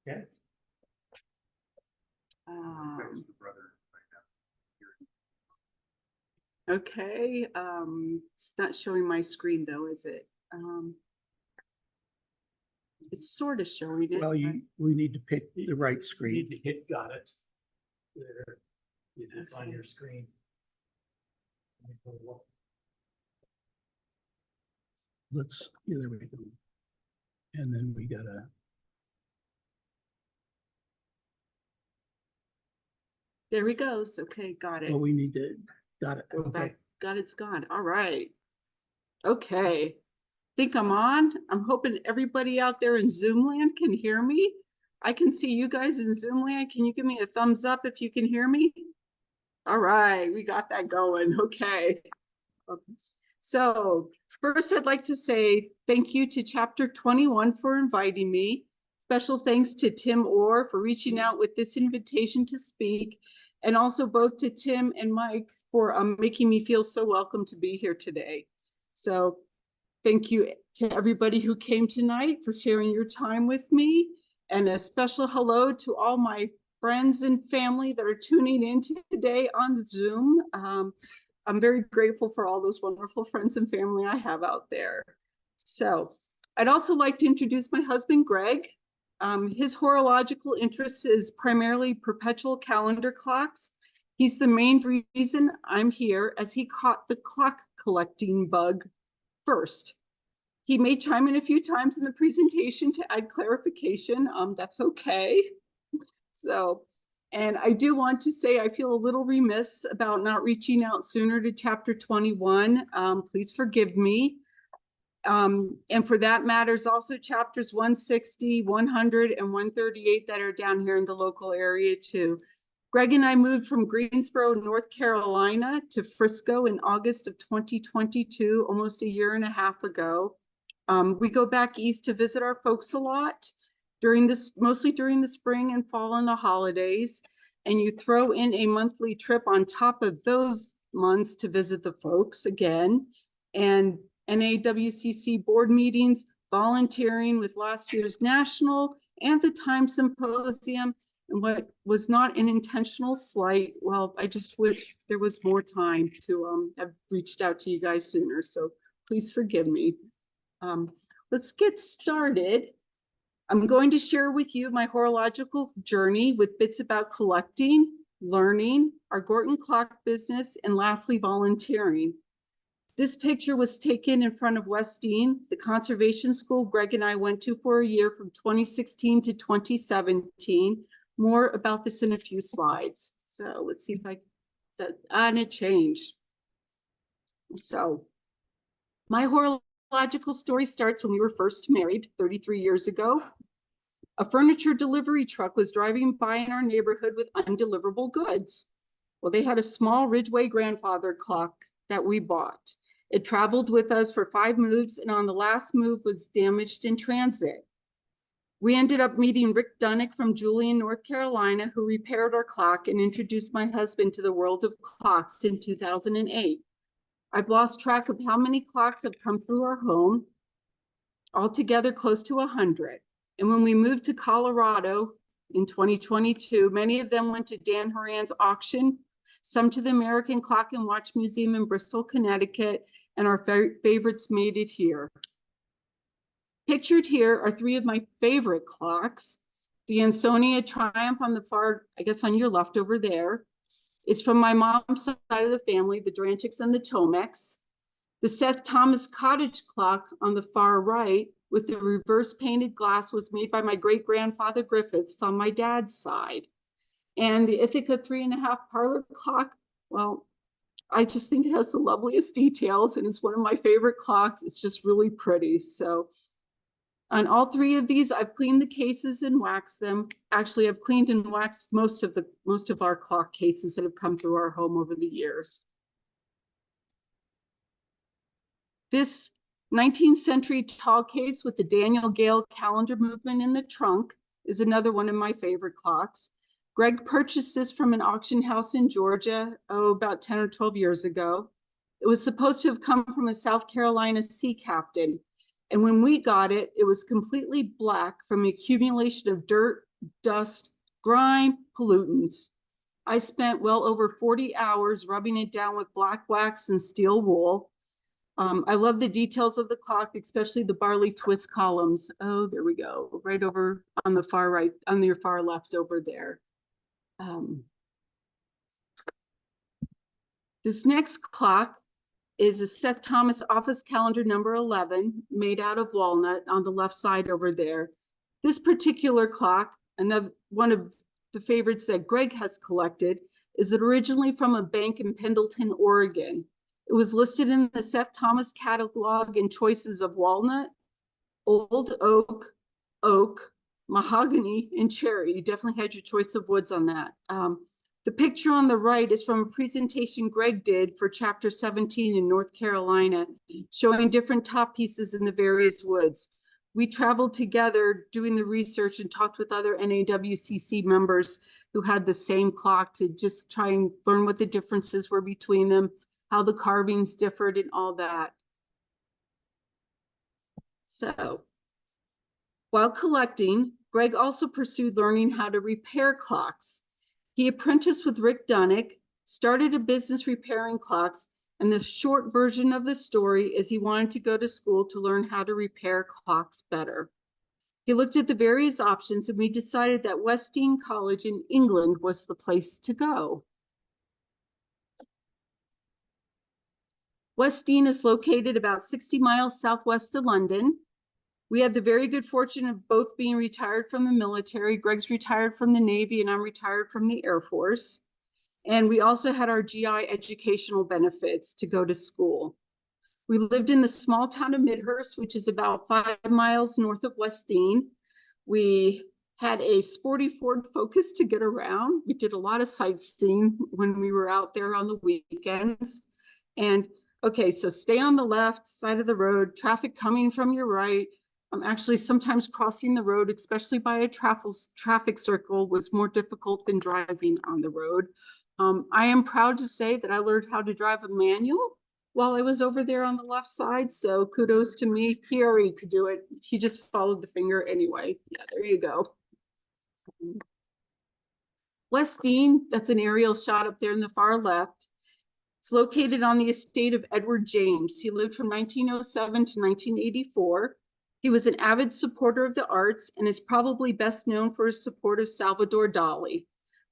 Okay. Okay, it's not showing my screen though, is it? It's sort of showing it. Well, we need to pick the right screen. You need to hit got it. There. If it's on your screen. Let's, yeah, there we go. And then we gotta. There he goes. Okay, got it. Well, we need to, got it. Go Okay. back. Got it's gone. All right. Okay. Think I'm on. I'm hoping everybody out there in Zoom land can hear me. I can see you guys in Zoom land. Can you give me a thumbs up if you can hear me? All right, we got that going. Okay. So first, I'd like to say thank you to Chapter 21 for inviting me. Special thanks to Tim Orr for reaching out with this invitation to speak, and also both to Tim and Mike for making me feel so welcome to be here today. So thank you to everybody who came tonight for sharing your time with me, and a special hello to all my friends and family that are tuning in today on Zoom. I'm very grateful for all those wonderful friends and family I have out there. So I'd also like to introduce my husband, Greg. His horological interest is primarily perpetual calendar clocks. He's the main reason I'm here, as he caught the clock collecting bug first. He may chime in a few times in the presentation to add clarification. That's okay. So, and I do want to say I feel a little remiss about not reaching out sooner to Chapter 21. Please forgive me. And for that matters also chapters 160, 100, and 138 that are down here in the local area too. Greg and I moved from Greensboro, North Carolina to Frisco in August of 2022, almost a year and a half ago. We go back east to visit our folks a lot mostly during the spring and fall and the holidays. And you throw in a monthly trip on top of those months to visit the folks again. And NAWCC board meetings, volunteering with last year's national and the Time Symposium. And what was not an intentional slight, well, I just wish there was more time to have reached out to you guys sooner. So please forgive me. Let's get started. I'm going to share with you my horological journey with bits about collecting, learning, our Gorton clock business, and lastly, volunteering. This picture was taken in front of Westdean, the conservation school Greg and I went to for a year from 2016 to 2017. More about this in a few slides. So let's see if and it changed. So my horological story starts when we were first married 33 years ago. A furniture delivery truck was driving by in our neighborhood with undeliverable goods. Well, they had a small Ridgeway grandfather clock that we bought. It traveled with us for 5 moves, and on the last move was damaged in transit. We ended up meeting Rick Dunnick from Julian, North Carolina, who repaired our clock and introduced my husband to the world of clocks in 2008. I've lost track of how many clocks have come through our home, altogether close to 100. And when we moved to Colorado in 2022, many of them went to Dan Horan's auction, some to the American Clock and Watch Museum in Bristol, Connecticut, and our favorites made it here. Pictured here are 3 of my favorite clocks. The Ansonia Triumph on the far, I guess on your left over there, is from my mom's side of the family, the Dranchicks and the Tomeks. The Seth Thomas Cottage clock on the far right with the reverse painted glass was made by my great-grandfather Griffiths on my dad's side. And the Ithaca 3.5 parlor clock, well, I just think it has the loveliest details and it's one of my favorite clocks. It's just really pretty. So on all 3 of these, I've cleaned the cases and waxed them. Actually, I've cleaned and waxed most of our clock cases that have come through our home over the years. This 19th century tall case with the Daniel Gale calendar movement in the trunk is another one of my favorite clocks. Greg purchased this from an auction house in Georgia, about 10 or 12 years ago. It was supposed to have come from a South Carolina sea captain. And when we got it, it was completely black from the accumulation of dirt, dust, grime, pollutants. I spent well over 40 hours rubbing it down with black wax and steel wool. I love the details of the clock, especially the barley twist columns. Oh, there we go, right over on the far right, on your far left over there. This next clock is a Seth Thomas office calendar number 11, made out of walnut on the left side over there. This particular clock, another one of the favorites that Greg has collected, is originally from a bank in Pendleton, Oregon. It was listed in the Seth Thomas catalog in choices of walnut, old oak, oak, mahogany, and cherry. You definitely had your choice of woods on that. The picture on the right is from a presentation Greg did for chapter 17 in North Carolina, showing different top pieces in the various woods. We traveled together doing the research and talked with other NAWCC members who had the same clock to just try and learn what the differences were between them, how the carvings differed and all that. So, while collecting, Greg also pursued learning how to repair clocks. He apprenticed with Rick Dunnick, started a business repairing clocks, and the short version of the story is he wanted to go to school to learn how to repair clocks better. He looked at the various options and we decided that Westdean College in England was the place to go. Westdean is located about 60 miles southwest of London. We had the very good fortune of both being retired from the military. Greg's retired from the Navy and I'm retired from the Air Force. And we also had our GI educational benefits to go to school. We lived in the small town of Midhurst, which is about 5 miles north of Westdean. We had a sporty Ford Focus to get around. We did a lot of sightseeing when we were out there on the weekends. And okay, so stay on the left side of the road, traffic coming from your right. Actually, sometimes crossing the road, especially by a traffic circle, was more difficult than driving on the road. I am proud to say that I learned how to drive a manual while I was over there on the left side. So kudos to me. He already could do it. He just followed the finger anyway. Yeah, there you go. Westdean, that's an aerial shot up there in the far left. It's located on the estate of Edward James. He lived from 1907 to 1984. He was an avid supporter of the arts and is probably best known for his support of Salvador Dali.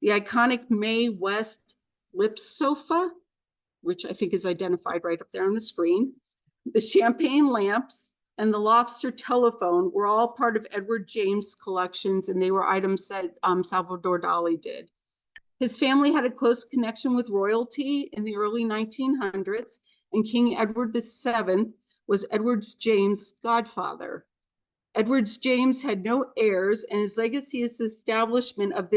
The iconic Mae West lip sofa, which I think is identified right up there on the screen, the champagne lamps, and the lobster telephone were all part of Edward James' collections, and they were items that Salvador Dali did. His family had a close connection with royalty in the early 1900s, and King Edward VII was Edward James' godfather. Edward James had no heirs, and his legacy is the establishment of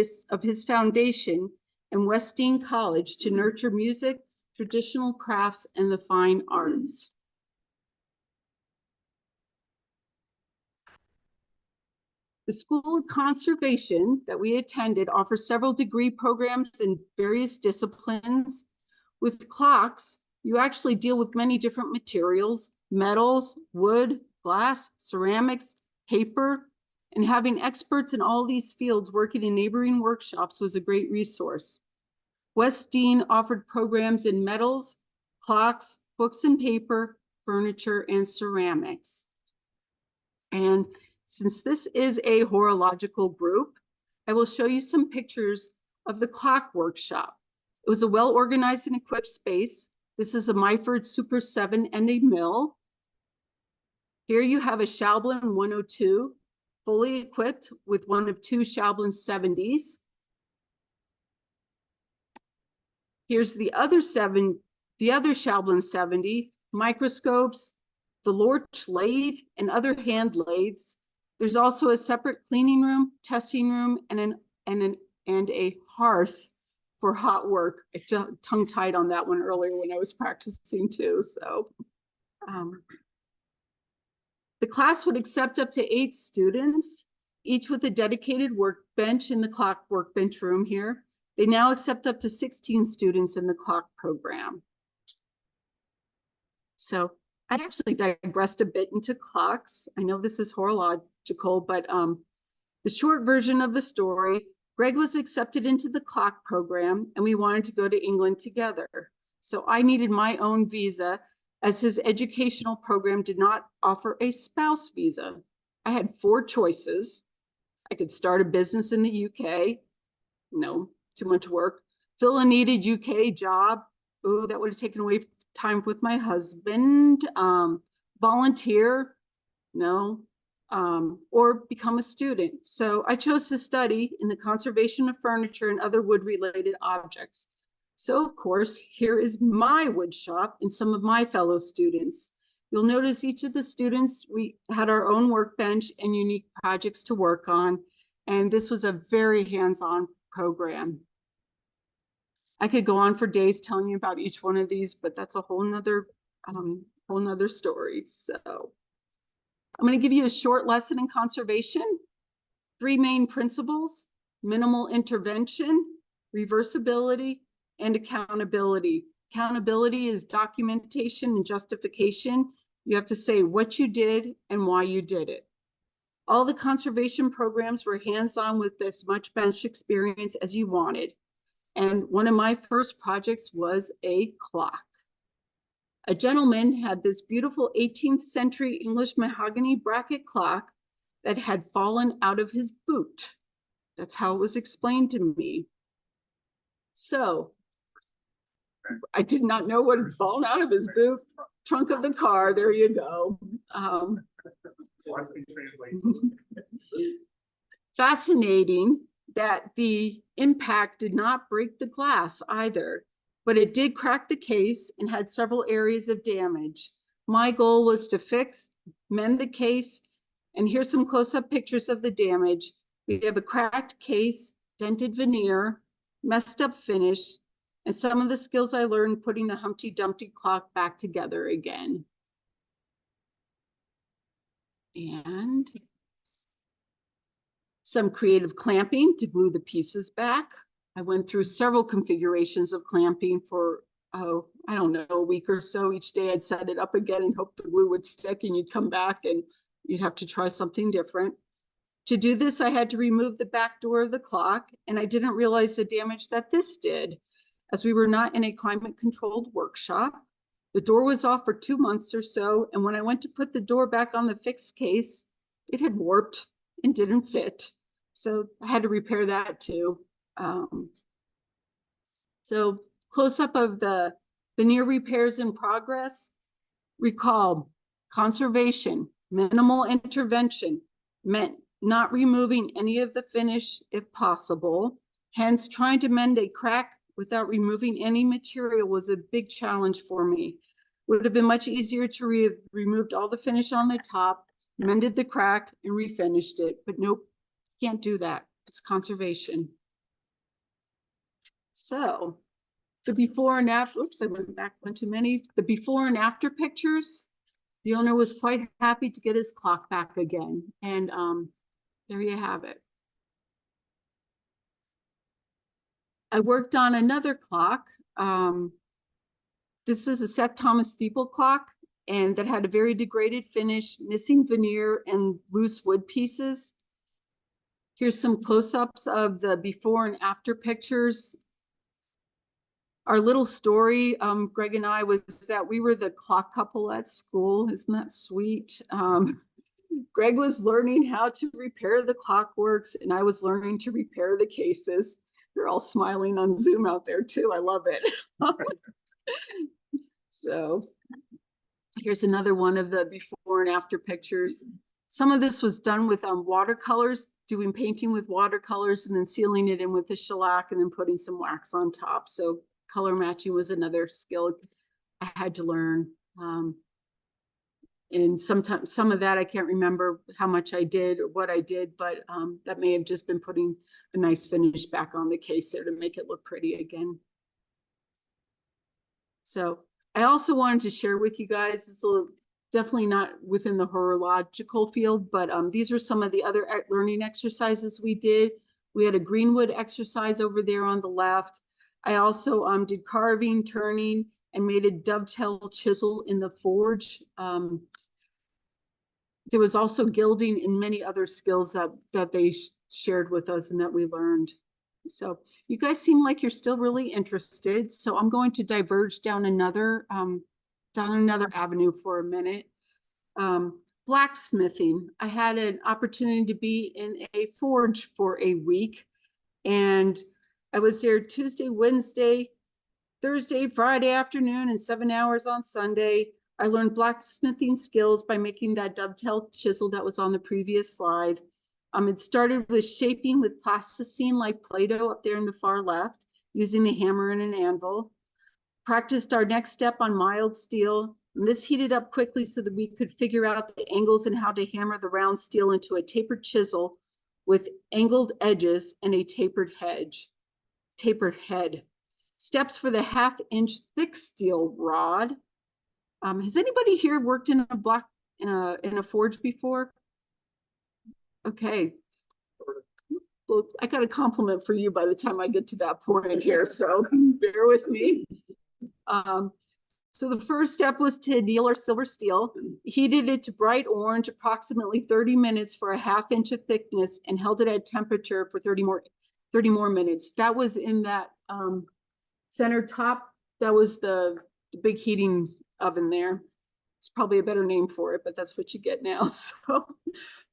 his foundation and Westdean College to nurture music, traditional crafts, and the fine arts. The School of Conservation that we attended offers several degree programs in various disciplines. With clocks, you actually deal with many different materials: metals, wood, glass, ceramics, paper, and having experts in all these fields working in neighboring workshops was a great resource. Westdean offered programs in metals, clocks, books and paper, furniture, and ceramics. And since this is a horological group, I will show you some pictures of the clock workshop. It was a well-organized and equipped space. This is a Myford Super 7 and a mill. Here you have a Schalblin 102, fully equipped with one of 2 Schalblin 70s. Here's the other Schalblin 70, microscopes, the Lorch lathe, and other hand lathes. There's also a separate cleaning room, testing room, and a hearth for hot work. I tongue-tied on that one earlier when I was practicing too. So the class would accept up to 8 students, each with a dedicated workbench in the clock workbench room here. They now accept up to 16 students in the clock program. So I actually digressed a bit into clocks. I know this is horological, but The short version of the story, Greg was accepted into the clock program and we wanted to go to England together. So I needed my own visa as his educational program did not offer a spouse visa. I had 4 choices. I could start a business in the UK. No, too much work. Fill a needed UK job. Oh, that would have taken away time with my husband. Volunteer. No. Or become a student. So I chose to study in the conservation of furniture and other wood-related objects. So of course, here is my wood shop and some of my fellow students. You'll notice each of the students, we had our own workbench and unique projects to work on. And this was a very hands-on program. I could go on for days telling you about each one of these, but that's a whole nother story. So I'm going to give you a short lesson in conservation. 3 main principles: minimal intervention, reversibility, and accountability. Accountability is documentation and justification. You have to say what you did and why you did it. All the conservation programs were hands-on with as much bench experience as you wanted. And one of my first projects was a clock. A gentleman had this beautiful 18th century English mahogany bracket clock that had fallen out of his boot. That's how it was explained to me. So I did not know what had fallen out of his boot. Trunk of the car, there you go. Fascinating that the impact did not break the glass either, but it did crack the case and had several areas of damage. My goal was to mend the case, and here's some close-up pictures of the damage. We have a cracked case, dented veneer, messed up finish, and some of the skills I learned putting the Humpty Dumpty clock back together again. And some creative clamping to glue the pieces back. I went through several configurations of clamping for, I don't know, a week or so. Each day I'd set it up again and hope the glue would stick, and you'd come back and you'd have to try something different. To do this, I had to remove the back door of the clock, and I didn't realize the damage that this did, as we were not in a climate-controlled workshop. The door was off for 2 months or so, and when I went to put the door back on the fixed case, it had warped and didn't fit. So I had to repair that too. So close up of the veneer repairs in progress. Recall, conservation, minimal intervention meant not removing any of the finish if possible. Hence, trying to mend a crack without removing any material was a big challenge for me. Would have been much easier to removed all the finish on the top, mended the crack, and refinished it, but nope, can't do that. It's conservation. So the before and after, oops, I went too many. The before and after pictures, the owner was quite happy to get his clock back again. And there you have it. I worked on another clock. This is a Seth Thomas steeple clock, and that had a very degraded finish, missing veneer and loose wood pieces. Here's some close-ups of the before and after pictures. Our little story, Greg and I, was that we were the clock couple at school. Isn't that sweet? Greg was learning how to repair the clockworks, and I was learning to repair the cases. They're all smiling on Zoom out there too. I love it. So here's another one of the before and after pictures. Some of this was done with watercolors, doing painting with watercolors and then sealing it in with the shellac and then putting some wax on top. So color matching was another skill I had to learn. And sometimes some of that I can't remember how much I did or what I did, but that may have just been putting a nice finish back on the case there to make it look pretty again. So I also wanted to share with you guys, it's definitely not within the horological field, but these are some of the other learning exercises we did. We had a greenwood exercise over there on the left. I also did carving, turning, and made a dovetail chisel in the forge. there was also gilding and many other skills that they shared with us and that we learned. So you guys seem like you're still really interested. So I'm going to diverge down another avenue for a minute. Blacksmithing. I had an opportunity to be in a forge for a week, and I was there Tuesday, Wednesday, Thursday, Friday afternoon, and 7 hours on Sunday. I learned blacksmithing skills by making that dovetail chisel that was on the previous slide. It started with shaping with plasticine like Play-Doh up there in the far left, using the hammer and an anvil. Practiced our next step on mild steel. And this heated up quickly so that we could figure out the angles and how to hammer the round steel into a tapered chisel with angled edges and a tapered head. Steps for the 1/2-inch thick steel rod. Has anybody here worked in a forge before? Okay. Well, I got a compliment for you by the time I get to that point here, so bear with me. So the first step was to anneal our silver steel, heated it to bright orange, approximately 30 minutes for a 1/2 inch of thickness, and held it at temperature for 30 more minutes. That was in that center top. That was the big heating oven there. It's probably a better name for it, but that's what you get now. So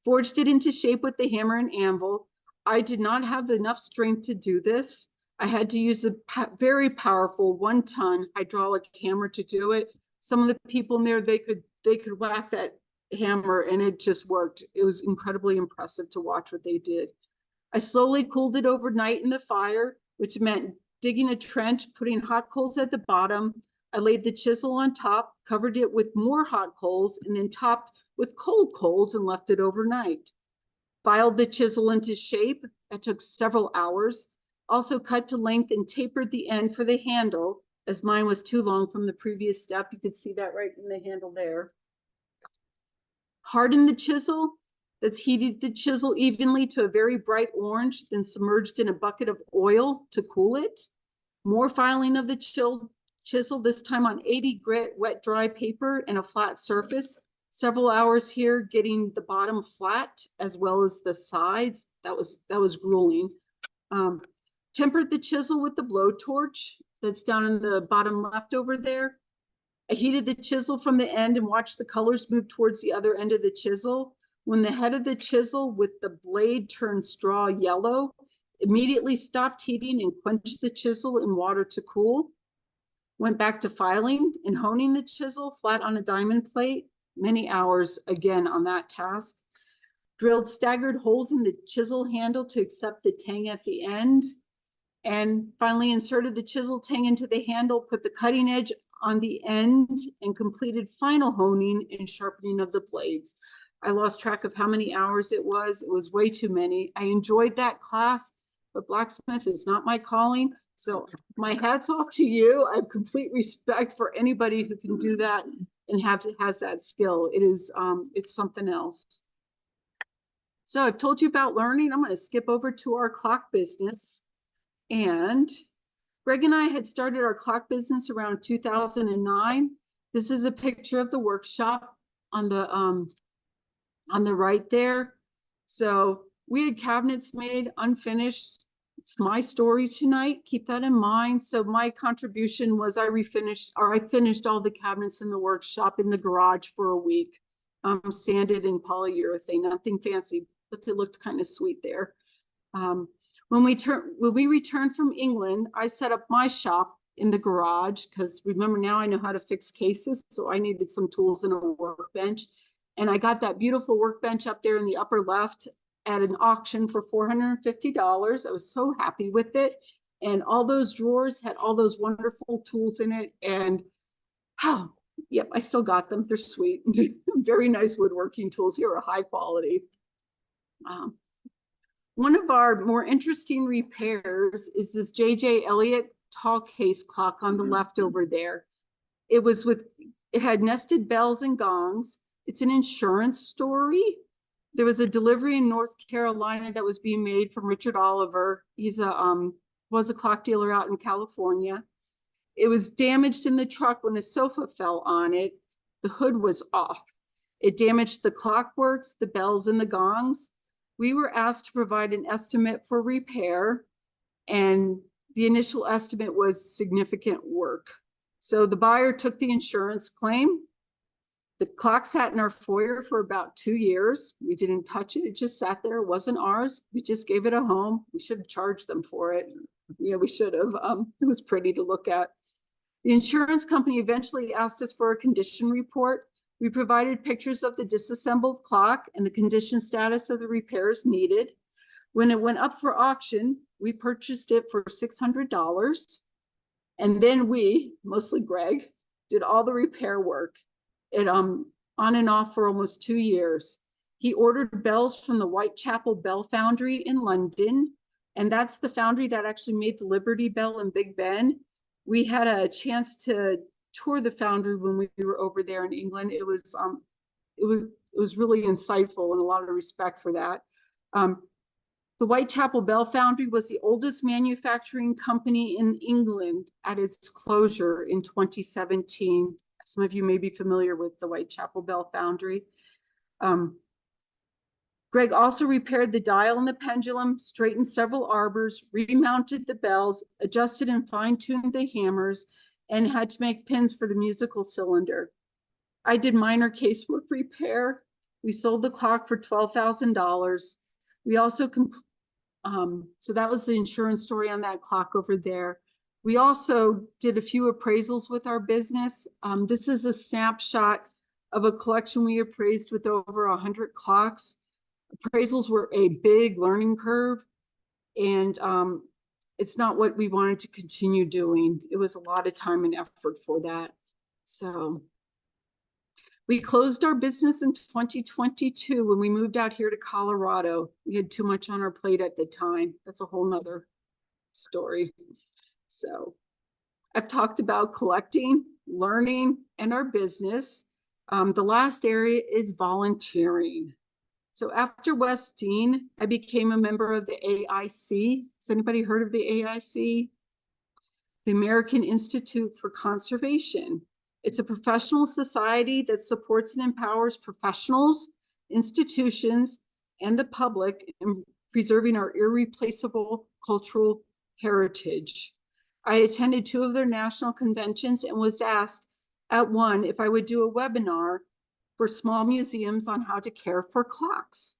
forged it into shape with the hammer and anvil. I did not have enough strength to do this. I had to use a very powerful 1-ton hydraulic hammer to do it. Some of the people in there, they could whack that hammer and it just worked. It was incredibly impressive to watch what they did. I slowly cooled it overnight in the fire, which meant digging a trench, putting hot coals at the bottom. I laid the chisel on top, covered it with more hot coals, and then topped with cold coals and left it overnight. Filed the chisel into shape. That took several hours. Also cut to length and tapered the end for the handle, as mine was too long from the previous step. You could see that right in the handle there. Hardened the chisel. That's heated the chisel evenly to a very bright orange, then submerged in a bucket of oil to cool it. More filing of the chisel, this time on 80 grit wet dry paper and a flat surface. Several hours here getting the bottom flat as well as the sides. That was grueling. Tempered the chisel with the blowtorch that's down in the bottom left over there. I heated the chisel from the end and watched the colors move towards the other end of the chisel. When the head of the chisel with the blade turned straw yellow, immediately stopped heating and quenched the chisel in water to cool. Went back to filing and honing the chisel flat on a diamond plate. Many hours again on that task. Drilled staggered holes in the chisel handle to accept the tang at the end. And finally inserted the chisel tang into the handle, put the cutting edge on the end, and completed final honing and sharpening of the blades. I lost track of how many hours it was. It was way too many. I enjoyed that class, but blacksmith is not my calling. So my hat's off to you. I have complete respect for anybody who can do that and has that skill. It is, it's something else. So I've told you about learning. I'm going to skip over to our clock business. And Greg and I had started our clock business around 2009. This is a picture of the workshop on the right there. So we had cabinets made unfinished. It's my story tonight. Keep that in mind. So my contribution was I finished all the cabinets in the workshop in the garage for a week, sanded in polyurethane, nothing fancy, but they looked kind of sweet there. When we returned from England, I set up my shop in the garage because remember now I know how to fix cases. So I needed some tools and a workbench. And I got that beautiful workbench up there in the upper left at an auction for $450. I was so happy with it. And all those drawers had all those wonderful tools in it. And yep, I still got them. They're sweet. Very nice woodworking tools here are high quality. One of our more interesting repairs is this J.J. Elliott tall case clock on the left over there. It had nested bells and gongs. It's an insurance story. There was a delivery in North Carolina that was being made from Richard Oliver. He's was a clock dealer out in California. It was damaged in the truck when a sofa fell on it. The hood was off. It damaged the clockworks, the bells, and the gongs. We were asked to provide an estimate for repair, and the initial estimate was significant work. So the buyer took the insurance claim. The clock sat in our foyer for about 2 years. We didn't touch it. It just sat there. It wasn't ours. We just gave it a home. We should have charged them for it. Yeah, we should have. It was pretty to look at. The insurance company eventually asked us for a condition report. We provided pictures of the disassembled clock and the condition status of the repairs needed. When it went up for auction, we purchased it for $600. And then we, mostly Greg, did all the repair work. It on and off for almost 2 years. He ordered bells from the Whitechapel Bell Foundry in London, and that's the foundry that actually made the Liberty Bell in Big Ben. We had a chance to tour the foundry when we were over there in England. It was really insightful, and a lot of respect for that. The Whitechapel Bell Foundry was the oldest manufacturing company in England at its closure in 2017. Some of you may be familiar with the Whitechapel Bell Foundry. Greg also repaired the dial and the pendulum, straightened several arbors, remounted the bells, adjusted and fine-tuned the hammers, and had to make pins for the musical cylinder. I did minor casework repair. We sold the clock for $12,000. We also, so that was the insurance story on that clock over there. We also did a few appraisals with our business. This is a snapshot of a collection we appraised with over 100 clocks. Appraisals were a big learning curve, and it's not what we wanted to continue doing. It was a lot of time and effort for that. So we closed our business in 2022 when we moved out here to Colorado. We had too much on our plate at the time. That's a whole nother story. So I've talked about collecting, learning, and our business. The last area is volunteering. So after Westine, I became a member of the AIC. Has anybody heard of the AIC? The American Institute for Conservation. It's a professional society that supports and empowers professionals, institutions, and the public in preserving our irreplaceable cultural heritage. I attended 2 of their national conventions and was asked at one if I would do a webinar for small museums on how to care for clocks.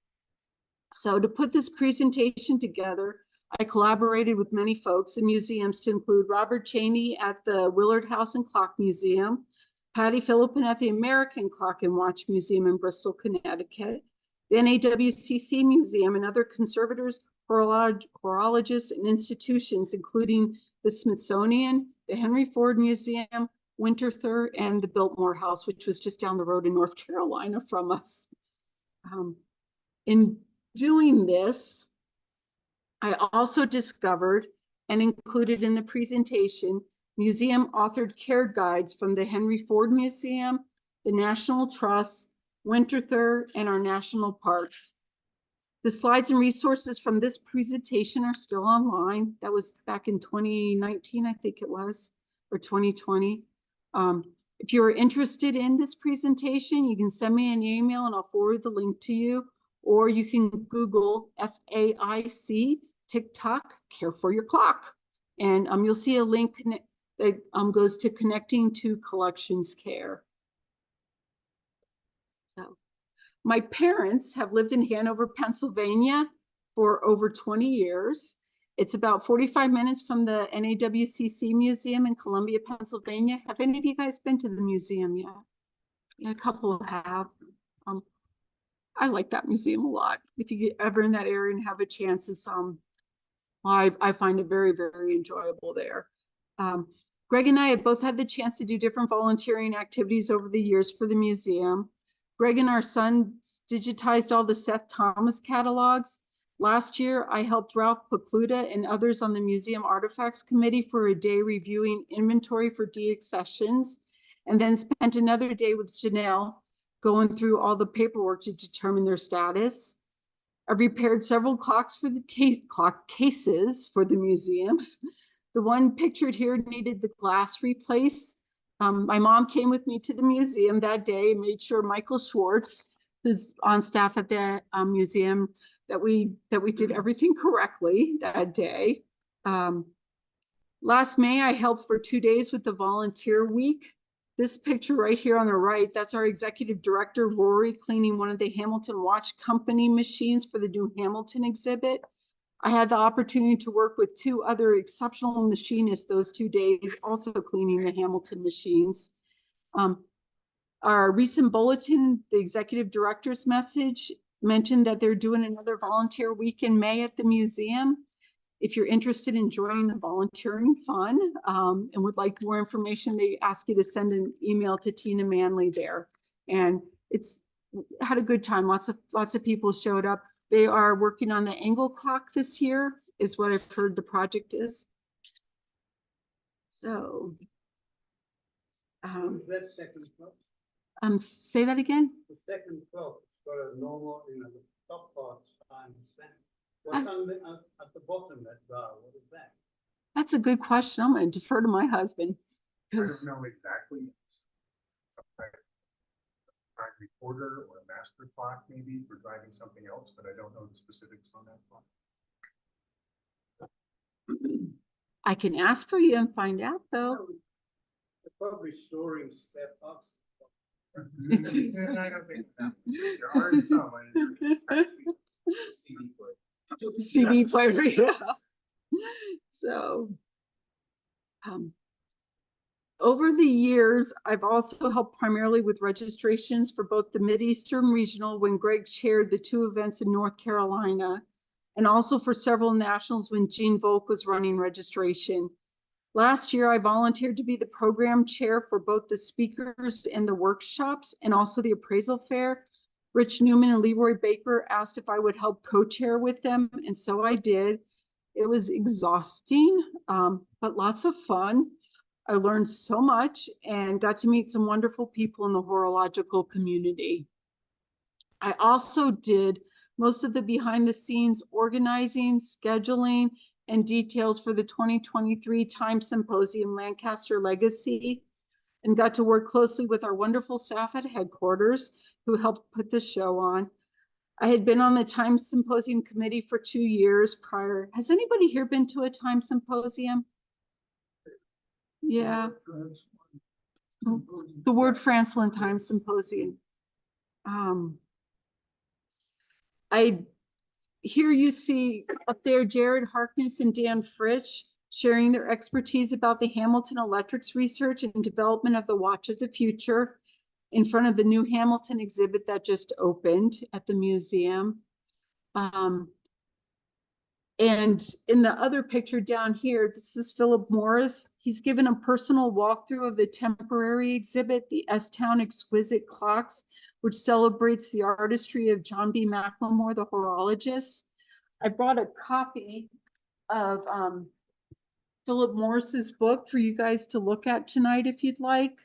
So to put this presentation together, I collaborated with many folks in museums to include Robert Cheney at the Willard House and Clock Museum, Patty Philippin at the American Clock and Watch Museum in Bristol, Connecticut, the NAWCC Museum, and other conservators, horologists, and institutions, including the Smithsonian, the Henry Ford Museum, Winterthur, and the Biltmore House, which was just down the road in North Carolina from us. In doing this, I also discovered and included in the presentation museum authored care guides from the Henry Ford Museum, the National Trust, Winterthur, and our national parks. The slides and resources from this presentation are still online. That was back in 2019, I think it was, or 2020. If you're interested in this presentation, you can send me an email and I'll forward the link to you, or you can Google FAIC TikTok Care for Your Clock. And you'll see a link that goes to Connecting to Collections Care. So my parents have lived in Hanover, Pennsylvania for over 20 years. It's about 45 minutes from the NAWCC Museum in Columbia, Pennsylvania. Have any of you guys been to the museum yet? Yeah, a couple have. I like that museum a lot. If you get ever in that area and have a chance, it's I find it very, very enjoyable there. Greg and I have both had the chance to do different volunteering activities over the years for the museum. Greg and our son digitized all the Seth Thomas catalogs. Last year, I helped Ralph Pokluda and others on the Museum Artifacts Committee for a day reviewing inventory for deaccessions, and then spent another day with Janelle going through all the paperwork to determine their status. I've repaired several clocks for the clock cases for the museums. The one pictured here needed the glass replaced. My mom came with me to the museum that day, made sure Michael Schwartz, who's on staff at the museum, that we did everything correctly that day. Last May, I helped for 2 days with the volunteer week. This picture right here on the right, that's our executive director, Rory, cleaning one of the Hamilton Watch Company machines for the new Hamilton exhibit. I had the opportunity to work with 2 other exceptional machinists those 2 days, also cleaning the Hamilton machines. Our recent bulletin, the executive director's message, mentioned that they're doing another volunteer week in May at the museum. If you're interested in joining the volunteering fun and would like more information, they ask you to send an email to Tina Manley there. And it's had a good time. Lots of people showed up. They are working on the angle clock this year, is what I've heard the project is. So, That second clock, say that again. the second clock, it's got a normal, the top parts, I understand. What's on the, at the bottom, that bar, what is that? That's a good question. I'm going to defer to my husband. I don't know exactly. Some kind of time recorder or a master clock maybe for driving something else, but I don't know the specifics on that clock. I can ask for you and find out though. They're probably storing spare parts. I don't think that. There are some. CD player. CD player, yeah. So, over the years, I've also helped primarily with registrations for both the Mideastern Regional when Greg chaired the 2 events in North Carolina, and also for several nationals when Gene Volk was running registration. Last year, I volunteered to be the program chair for both the speakers and the workshops and also the appraisal fair. Rich Newman and Leroy Baker asked if I would help co-chair with them, and so I did. It was exhausting, but lots of fun. I learned so much and got to meet some wonderful people in the horological community. I also did most of the behind the scenes organizing, scheduling, and details for the 2023 Time Symposium Lancaster Legacy, and got to work closely with our wonderful staff at headquarters who helped put the show on. I had been on the Time Symposium committee for 2 years prior. Has anybody here been to a Time Symposium? Yeah. The Ward Francelin Time Symposium. Here you see up there Jared Harkness and Dan Fritsch sharing their expertise about the Hamilton Electrics research and development of the Watch of the Future in front of the new Hamilton exhibit that just opened at the museum. And in the other picture down here, this is Philip Morris. He's given a personal walkthrough of the temporary exhibit, the S-Town Exquisite Clocks, which celebrates the artistry of John B. McLemore, the horologist. I brought a copy of Philip Morris's book for you guys to look at tonight if you'd like.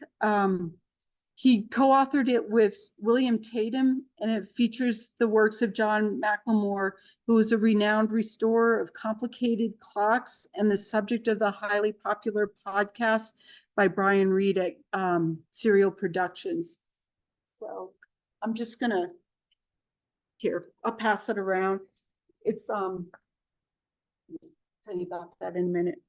He co-authored it with William Tatum, and it features the works of John McLemore, who is a renowned restorer of complicated clocks and the subject of the highly popular podcast by Brian Reed at Serial Productions. So I'm just gonna, here, I'll pass it around. It's, I'll tell you about that in a minute.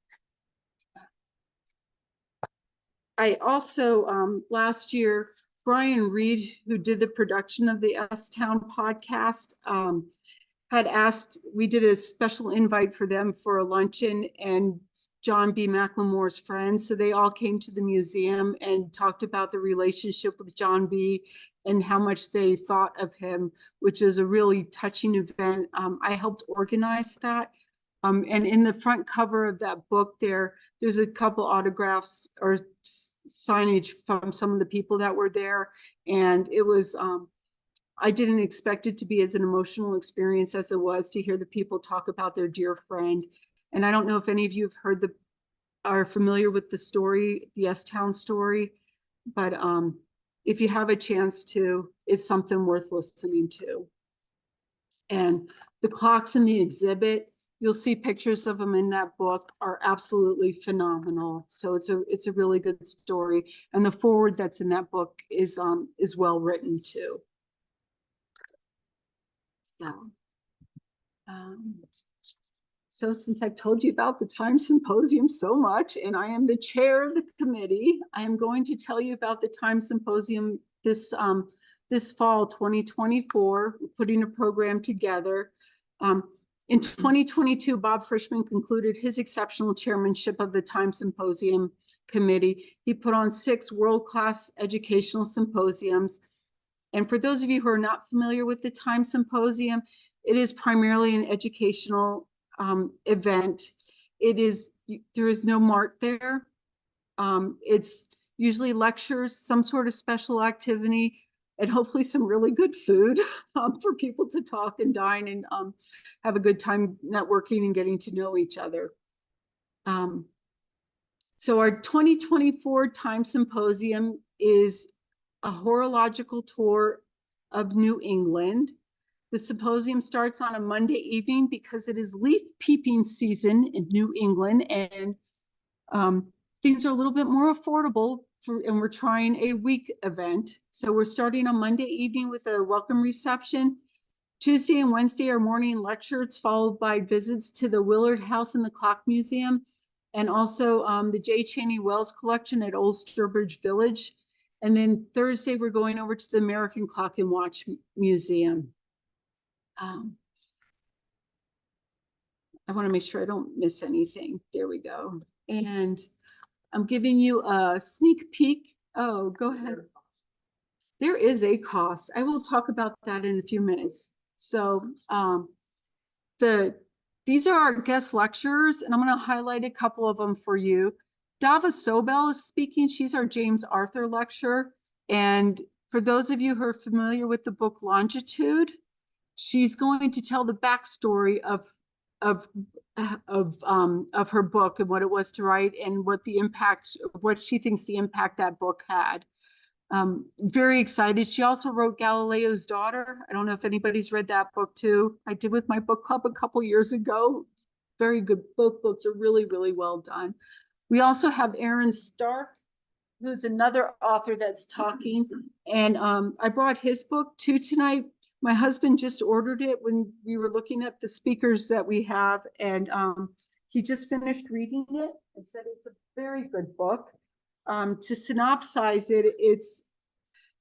I also, last year, Brian Reed, who did the production of the S-Town podcast, had asked, we did a special invite for them for a luncheon and John B. McLemore's friends. So they all came to the museum and talked about the relationship with John B. and how much they thought of him, which is a really touching event. I helped organize that. And in the front cover of that book there's a couple autographs or signage from some of the people that were there. And it was, I didn't expect it to be as an emotional experience as it was to hear the people talk about their dear friend. And I don't know if any of you have heard are familiar with the story, the S-Town story, but if you have a chance to, it's something worth listening to. And the clocks in the exhibit, you'll see pictures of them in that book, are absolutely phenomenal. So it's a really good story. And the foreword that's in that book is well written too. So since I've told you about the Time Symposium so much, and I am the chair of the committee, I am going to tell you about the Time Symposium this fall, 2024, putting a program together. In 2022, Bob Frischman concluded his exceptional chairmanship of the Time Symposium Committee. He put on 6 world-class educational symposiums. And for those of you who are not familiar with the Time Symposium, it is primarily an educational event. There is no mart there. It's usually lectures, some sort of special activity, and hopefully some really good food for people to talk and dine and have a good time networking and getting to know each other. So our 2024 Time Symposium is a horological tour of New England. The symposium starts on a Monday evening because it is leaf peeping season in New England, and things are a little bit more affordable and we're trying a week event. So we're starting on Monday evening with a welcome reception. Tuesday and Wednesday are morning lectures, followed by visits to the Willard House and the Clock Museum, and also the J. Cheney Wells Collection at Old Sturbridge Village. And then Thursday, we're going over to the American Clock and Watch Museum. I want to make sure I don't miss anything. There we go. And I'm giving you a sneak peek. Oh, go ahead. There is a cost. I will talk about that in a few minutes. So these are our guest lecturers, and I'm going to highlight a couple of them for you. Dava Sobel is speaking. She's our James Arthur lecturer. And for those of you who are familiar with the book Longitude, she's going to tell the backstory of her book and what it was to write and what she thinks the impact that book had. Very excited. She also wrote Galileo's Daughter. I don't know if anybody's read that book too. I did with my book club a couple years ago. Very good. Both books are really, really well done. We also have Aaron Stark, who's another author that's talking. And I brought his book too tonight. My husband just ordered it when we were looking at the speakers that we have, and he just finished reading it and said it's a very good book. To synopsize it, it's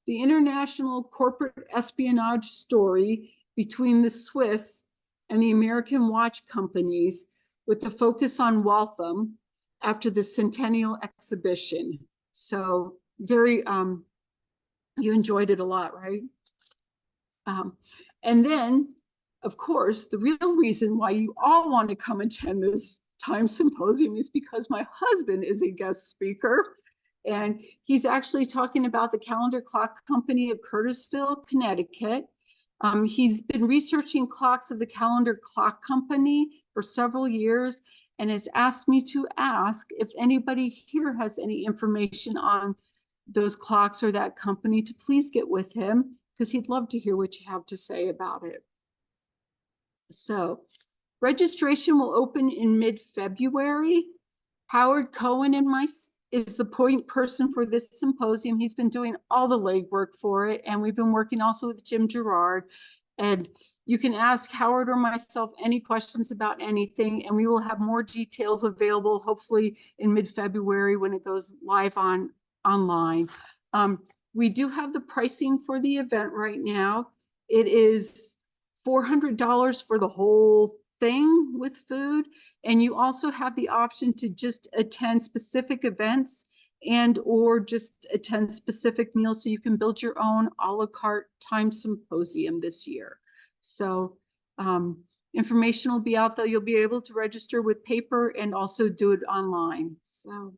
the international corporate espionage story between the Swiss and the American watch companies, with the focus on Waltham after the Centennial Exhibition. So very, you enjoyed it a lot, right? And then, of course, the real reason why you all want to come attend this Time Symposium is because my husband is a guest speaker, and he's actually talking about the Calendar Clock Company of Curtisville, Connecticut. He's been researching clocks of the Calendar Clock Company for several years and has asked me to ask if anybody here has any information on those clocks or that company to please get with him, because he'd love to hear what you have to say about it. So registration will open in mid-February. Howard Cohen is the point person for this symposium. He's been doing all the legwork for it, and we've been working also with Jim Gerard. And you can ask Howard or myself any questions about anything, and we will have more details available hopefully in mid-February when it goes live online. We do have the pricing for the event right now. It is $400 for the whole thing with food. And you also have the option to just attend specific events and or just attend specific meals. So you can build your own a la carte Time Symposium this year. So information will be out there. You'll be able to register with paper and also do it online. So.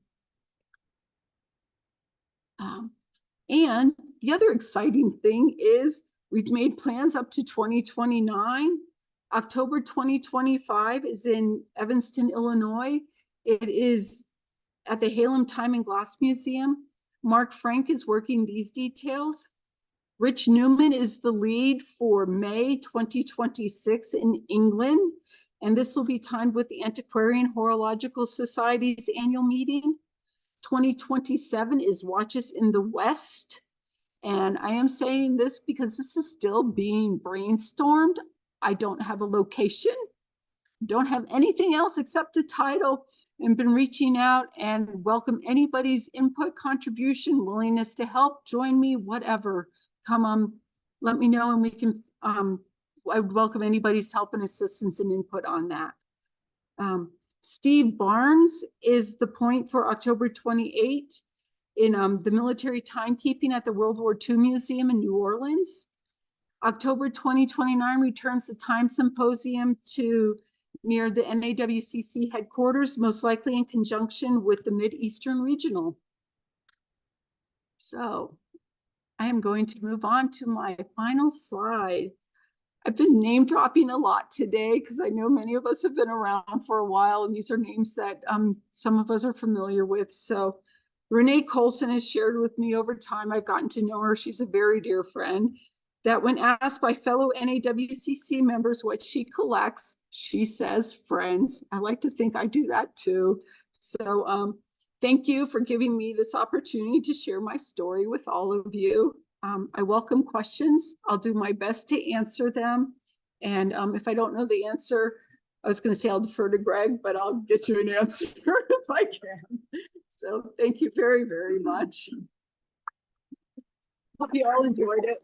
And the other exciting thing is we've made plans up to 2029. October 2025 is in Evanston, Illinois. It is at the Halem Time and Glass Museum. Mark Frank is working these details. Rich Newman is the lead for May 2026 in England. and this will be timed with the Antiquarian Horological Society's annual meeting. 2027 is Watches in the West. And I am saying this because this is still being brainstormed. I don't have a location, don't have anything else except a title, and been reaching out and welcome anybody's input, contribution, willingness to help, join me, whatever. Come let me know and we can, I would welcome anybody's help and assistance and input on that. Steve Barnes is the point for October 28 in the military timekeeping at the World War II Museum in New Orleans. October 2029 returns the Time Symposium to near the NAWCC headquarters, most likely in conjunction with the Mid-Eastern Regional. So I am going to move on to my final slide. I've been name dropping a lot today because I know many of us have been around for a while, and these are names that some of us are familiar with. So Renee Colson has shared with me over time. I've gotten to know her. She's a very dear friend. That when asked by fellow NAWCC members what she collects, she says friends. I like to think I do that too. So thank you for giving me this opportunity to share my story with all of you. I welcome questions. I'll do my best to answer them. And if I don't know the answer, I was going to say I'll defer to Greg, but I'll get you an answer if I can. So thank you very, very much. Hope you all enjoyed it.